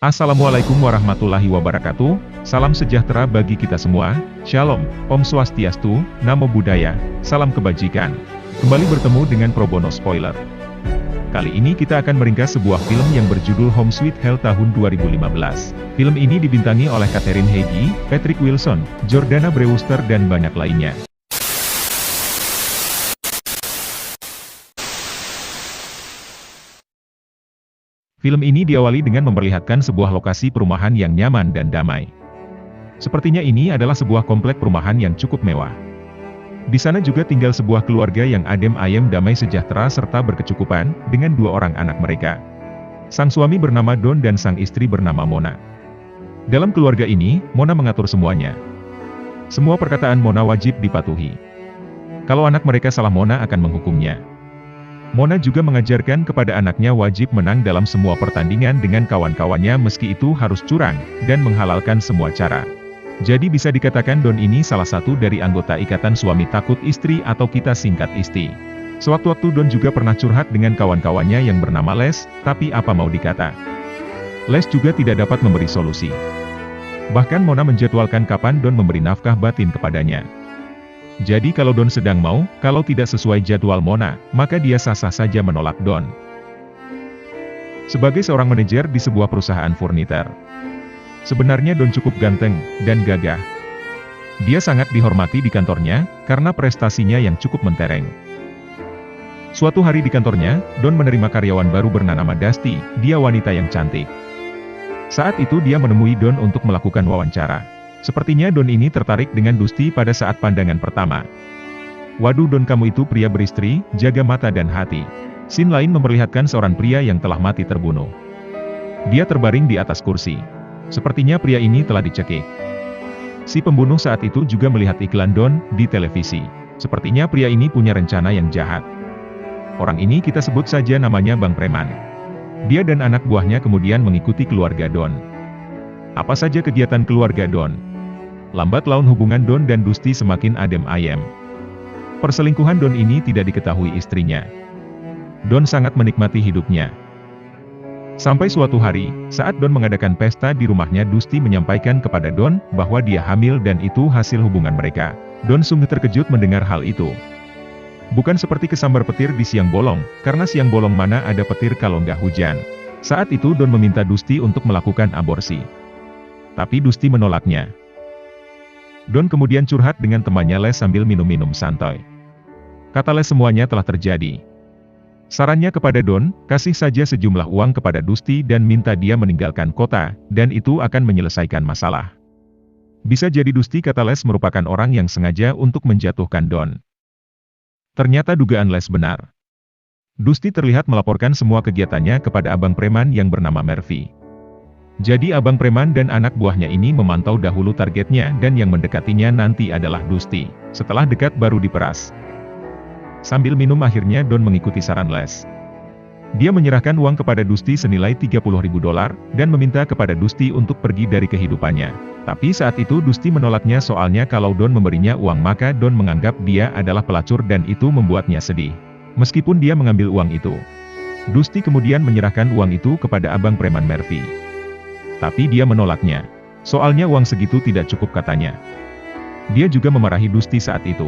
Assalamualaikum warahmatullahi wabarakatuh, salam sejahtera bagi kita semua, Shalom, Om Swastiastu, Namo Buddhaya, salam kebajikan. Kembali bertemu dengan Pro Bono Spoiler. Kali ini kita akan meringkas sebuah film yang berjudul Home Sweet Hell tahun 2015. Film ini dibintangi oleh Katherine Heigl, Patrick Wilson, Jordana Brewster dan banyak lainnya. Film ini diawali dengan memperlihatkan sebuah lokasi perumahan yang nyaman dan damai. Sepertinya ini adalah sebuah komplek perumahan yang cukup mewah. Di sana juga tinggal sebuah keluarga yang adem ayem damai sejahtera serta berkecukupan, dengan dua orang anak mereka. Sang suami bernama Don dan sang istri bernama Mona. Dalam keluarga ini, Mona mengatur semuanya. Semua perkataan Mona wajib dipatuhi. Kalau anak mereka salah, Mona akan menghukumnya. Mona juga mengajarkan kepada anaknya wajib menang dalam semua pertandingan dengan kawan-kawannya meski itu harus curang, dan menghalalkan semua cara. Jadi bisa dikatakan Don ini salah satu dari anggota ikatan suami takut istri atau kita singkat ISTI. Sewaktu-waktu Don juga pernah curhat dengan kawan-kawannya yang bernama Les, tapi apa mau dikata. Les juga tidak dapat memberi solusi. Bahkan Mona menjadwalkan kapan Don memberi nafkah batin kepadanya. Jadi kalau Don sedang mau, kalau tidak sesuai jadwal Mona, maka dia sah-sah saja menolak Don. Sebagai seorang manajer di sebuah perusahaan furniture, sebenarnya Don cukup ganteng dan gagah. Dia sangat dihormati di kantornya, karena prestasinya yang cukup mentereng. Suatu hari di kantornya, Don menerima karyawan baru bernama Dusty, dia wanita yang cantik. Saat itu dia menemui Don untuk melakukan wawancara. Sepertinya Don ini tertarik dengan Dusty pada saat pandangan pertama. Waduh Don, kamu itu pria beristri, jaga mata dan hati. Scene lain memperlihatkan seorang pria yang telah mati terbunuh. Dia terbaring di atas kursi. Sepertinya pria ini telah dicekik. Si pembunuh saat itu juga melihat iklan Don di televisi. Sepertinya pria ini punya rencana yang jahat. Orang ini kita sebut saja namanya Bang Preman. Dia dan anak buahnya kemudian mengikuti keluarga Don. Apa saja kegiatan keluarga Don? Lambat laun hubungan Don dan Dusty semakin adem ayem. Perselingkuhan Don ini tidak diketahui istrinya. Don sangat menikmati hidupnya. Sampai suatu hari, saat Don mengadakan pesta di rumahnya, Dusty menyampaikan kepada Don bahwa dia hamil dan itu hasil hubungan mereka. Don sungguh terkejut mendengar hal itu. Bukan seperti kesambar petir di siang bolong, karena siang bolong mana ada petir kalau nggak hujan. Saat itu Don meminta Dusty untuk melakukan aborsi. Tapi Dusty menolaknya. Don kemudian curhat dengan temannya Les sambil minum-minum santai. Kata Les semuanya telah terjadi. Sarannya kepada Don, kasih saja sejumlah uang kepada Dusty dan minta dia meninggalkan kota, dan itu akan menyelesaikan masalah. Bisa jadi Dusty, kata Les, merupakan orang yang sengaja untuk menjatuhkan Don. Ternyata dugaan Les benar. Dusty terlihat melaporkan semua kegiatannya kepada abang preman yang bernama Murphy. Jadi abang preman dan anak buahnya ini memantau dahulu targetnya dan yang mendekatinya nanti adalah Dusty. Setelah dekat baru diperas. Sambil minum akhirnya Don mengikuti saran Les. Dia menyerahkan uang kepada Dusty senilai $30.000 dan meminta kepada Dusty untuk pergi dari kehidupannya. Tapi saat itu Dusty menolaknya soalnya kalau Don memberinya uang maka Don menganggap dia adalah pelacur dan itu membuatnya sedih. Meskipun dia mengambil uang itu, Dusty kemudian menyerahkan uang itu kepada abang preman Murphy. Tapi dia menolaknya. Soalnya uang segitu tidak cukup katanya. Dia juga memarahi Dusty saat itu.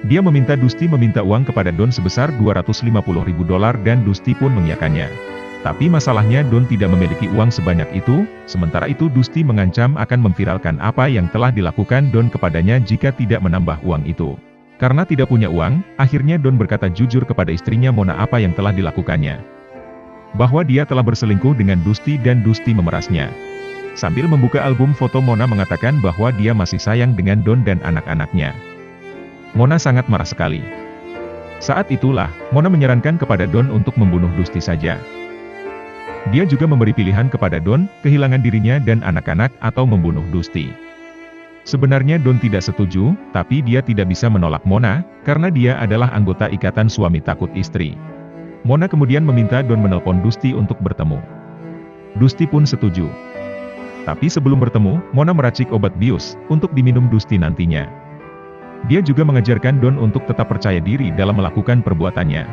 Dia meminta Dusty meminta uang kepada Don sebesar $250.000 dan Dusty pun mengiyakannya. Tapi masalahnya Don tidak memiliki uang sebanyak itu, sementara itu Dusty mengancam akan memviralkan apa yang telah dilakukan Don kepadanya jika tidak menambah uang itu. Karena tidak punya uang, akhirnya Don berkata jujur kepada istrinya Mona apa yang telah dilakukannya. Bahwa dia telah berselingkuh dengan Dusty dan Dusty memerasnya. Sambil membuka album foto Mona mengatakan bahwa dia masih sayang dengan Don dan anak-anaknya. Mona sangat marah sekali. Saat itulah, Mona menyarankan kepada Don untuk membunuh Dusty saja. Dia juga memberi pilihan kepada Don, kehilangan dirinya dan anak-anak atau membunuh Dusty. Sebenarnya Don tidak setuju, tapi dia tidak bisa menolak Mona, karena dia adalah anggota ikatan suami takut istri. Mona kemudian meminta Don menelpon Dusty untuk bertemu. Dusty pun setuju. Tapi sebelum bertemu, Mona meracik obat bius, untuk diminum Dusty nantinya. Dia juga mengajarkan Don untuk tetap percaya diri dalam melakukan perbuatannya.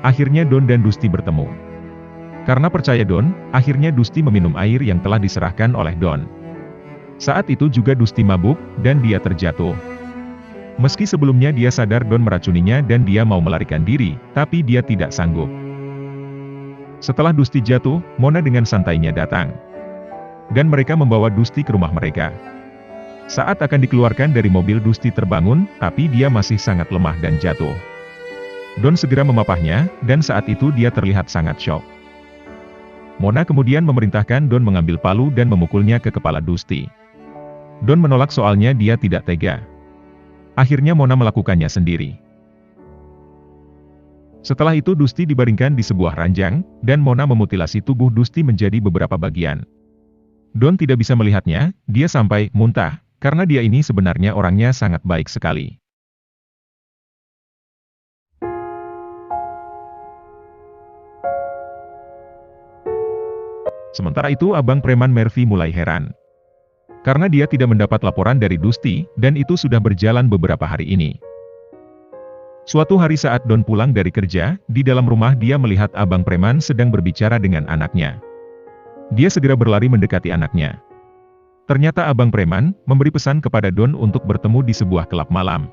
Akhirnya Don dan Dusty bertemu. Karena percaya Don, akhirnya Dusty meminum air yang telah diserahkan oleh Don. Saat itu juga Dusty mabuk, dan dia terjatuh. Meski sebelumnya dia sadar Don meracuninya dan dia mau melarikan diri, tapi dia tidak sanggup. Setelah Dusty jatuh, Mona dengan santainya datang. Dan mereka membawa Dusty ke rumah mereka. Saat akan dikeluarkan dari mobil, Dusty terbangun, tapi dia masih sangat lemah dan jatuh. Don segera memapahnya, dan saat itu dia terlihat sangat syok. Mona kemudian memerintahkan Don mengambil palu dan memukulnya ke kepala Dusty. Don menolak soalnya dia tidak tega. Akhirnya Mona melakukannya sendiri. Setelah itu Dusty dibaringkan di sebuah ranjang, dan Mona memutilasi tubuh Dusty menjadi beberapa bagian. Don tidak bisa melihatnya, dia sampai muntah, karena dia ini sebenarnya orangnya sangat baik sekali. Sementara itu Abang Preman Murphy mulai heran. Karena dia tidak mendapat laporan dari Dusty, dan itu sudah berjalan beberapa hari ini. Suatu hari saat Don pulang dari kerja, di dalam rumah dia melihat Abang Preman sedang berbicara dengan anaknya. Dia segera berlari mendekati anaknya. Ternyata Abang Preman memberi pesan kepada Don untuk bertemu di sebuah klub malam.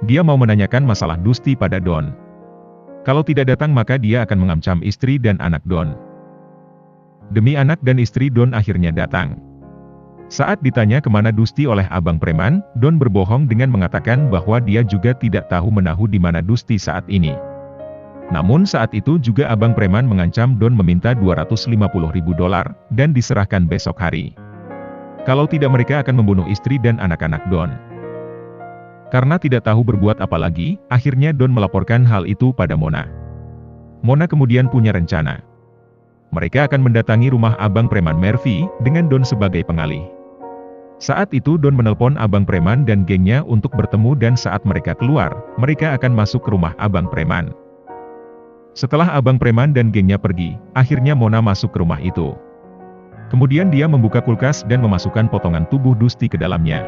Dia mau menanyakan masalah Dusty pada Don. Kalau tidak datang maka dia akan mengancam istri dan anak Don. Demi anak dan istri Don akhirnya datang. Saat ditanya kemana Dusty oleh Abang Preman, Don berbohong dengan mengatakan bahwa dia juga tidak tahu menahu di mana Dusty saat ini. Namun saat itu juga Abang Preman mengancam Don meminta $250.000 dan diserahkan besok hari. Kalau tidak mereka akan membunuh istri dan anak-anak Don. Karena tidak tahu berbuat apa lagi, akhirnya Don melaporkan hal itu pada Mona. Mona kemudian punya rencana. Mereka akan mendatangi rumah Abang Preman Murphy, dengan Don sebagai pengalih. Saat itu Don menelpon Abang Preman dan gengnya untuk bertemu dan saat mereka keluar, mereka akan masuk ke rumah Abang Preman. Setelah Abang Preman dan gengnya pergi, akhirnya Mona masuk ke rumah itu. Kemudian dia membuka kulkas dan memasukkan potongan tubuh Dusty ke dalamnya.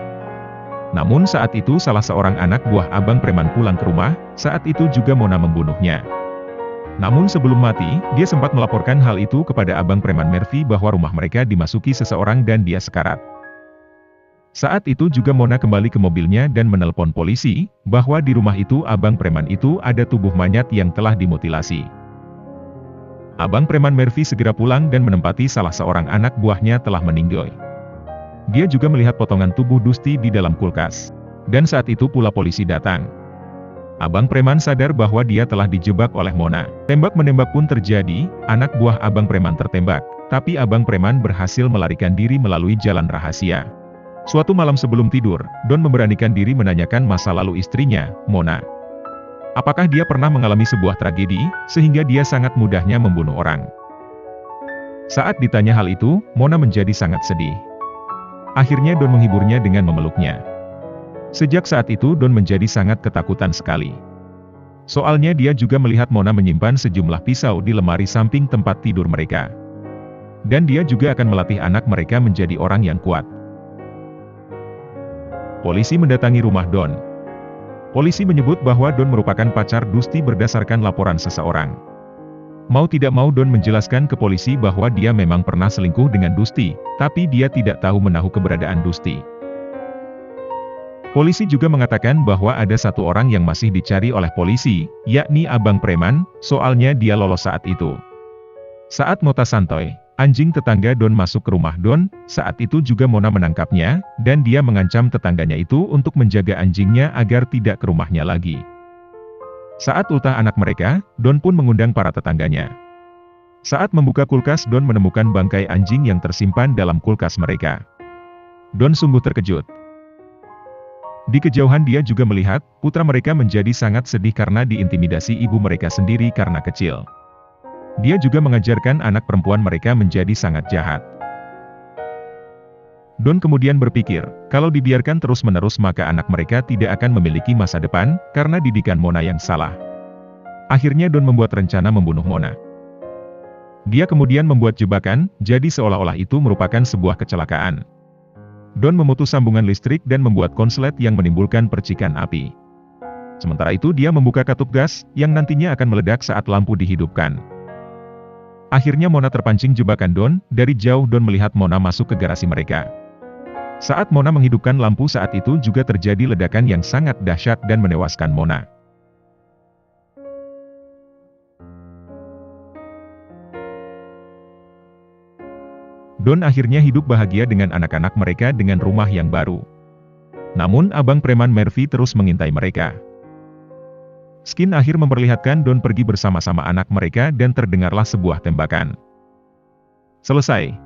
Namun saat itu salah seorang anak buah Abang Preman pulang ke rumah, saat itu juga Mona membunuhnya. Namun sebelum mati, dia sempat melaporkan hal itu kepada Abang Preman Murphy bahwa rumah mereka dimasuki seseorang dan dia sekarat. Saat itu juga Mona kembali ke mobilnya dan menelpon polisi, bahwa di rumah itu Abang Preman itu ada tubuh mayat yang telah dimutilasi. Abang Preman Murphy segera pulang dan menempati salah seorang anak buahnya telah meninggal. Dia juga melihat potongan tubuh Dusty di dalam kulkas. Dan saat itu pula polisi datang. Abang Preman sadar bahwa dia telah dijebak oleh Mona. Tembak-menembak pun terjadi, anak buah Abang Preman tertembak, tapi Abang Preman berhasil melarikan diri melalui jalan rahasia. Suatu malam sebelum tidur, Don memberanikan diri menanyakan masa lalu istrinya, Mona. Apakah dia pernah mengalami sebuah tragedi, sehingga dia sangat mudahnya membunuh orang? Saat ditanya hal itu, Mona menjadi sangat sedih. Akhirnya Don menghiburnya dengan memeluknya. Sejak saat itu Don menjadi sangat ketakutan sekali. Soalnya dia juga melihat Mona menyimpan sejumlah pisau di lemari samping tempat tidur mereka. Dan dia juga akan melatih anak mereka menjadi orang yang kuat. Polisi mendatangi rumah Don. Polisi menyebut bahwa Don merupakan pacar Dusty berdasarkan laporan seseorang. Mau tidak mau Don menjelaskan ke polisi bahwa dia memang pernah selingkuh dengan Dusty, tapi dia tidak tahu menahu keberadaan Dusty. Polisi juga mengatakan bahwa ada satu orang yang masih dicari oleh polisi, yakni Abang Preman, soalnya dia lolos saat itu. Saat Mota santai, anjing tetangga Don masuk ke rumah Don, saat itu juga Mona menangkapnya, dan dia mengancam tetangganya itu untuk menjaga anjingnya agar tidak ke rumahnya lagi. Saat ultah anak mereka, Don pun mengundang para tetangganya. Saat membuka kulkas Don menemukan bangkai anjing yang tersimpan dalam kulkas mereka. Don sungguh terkejut. Di kejauhan dia juga melihat, putra mereka menjadi sangat sedih karena diintimidasi ibu mereka sendiri karena kecil. Dia juga mengajarkan anak perempuan mereka menjadi sangat jahat. Don kemudian berpikir, kalau dibiarkan terus-menerus maka anak mereka tidak akan memiliki masa depan, karena didikan Mona yang salah. Akhirnya Don membuat rencana membunuh Mona. Dia kemudian membuat jebakan, jadi seolah-olah itu merupakan sebuah kecelakaan. Don memutus sambungan listrik dan membuat konslet yang menimbulkan percikan api. Sementara itu dia membuka katup gas, yang nantinya akan meledak saat lampu dihidupkan. Akhirnya Mona terpancing jebakan Don. Dari jauh Don melihat Mona masuk ke garasi mereka. Saat Mona menghidupkan lampu saat itu juga terjadi ledakan yang sangat dahsyat dan menewaskan Mona. Don akhirnya hidup bahagia dengan anak-anak mereka dengan rumah yang baru. Namun abang preman Murphy terus mengintai mereka. Skin akhir memperlihatkan Don pergi bersama-sama anak mereka dan terdengarlah sebuah tembakan. Selesai.